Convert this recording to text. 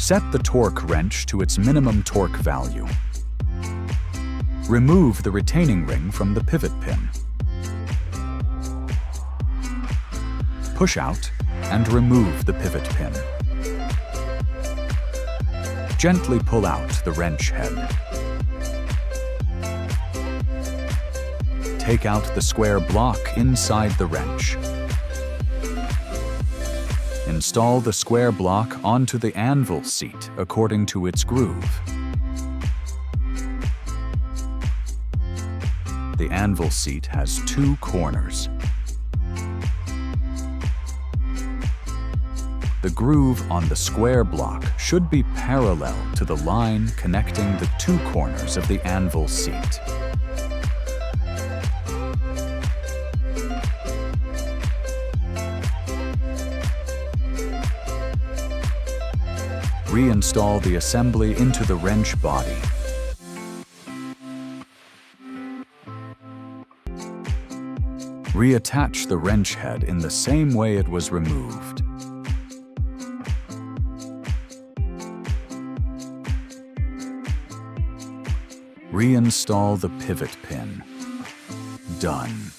Set the torque wrench to its minimum torque value. Remove the retaining ring from the pivot pin. Push out and remove the pivot pin. Gently pull out the wrench head. Take out the square block inside the wrench. Install the square block onto the anvil seat according to its groove. The anvil seat has 2 corners. The groove on the square block should be parallel to the line connecting the 2 corners of the anvil seat. Reinstall the assembly into the wrench body. Reattach the wrench head in the same way it was removed. Reinstall the pivot pin. Done.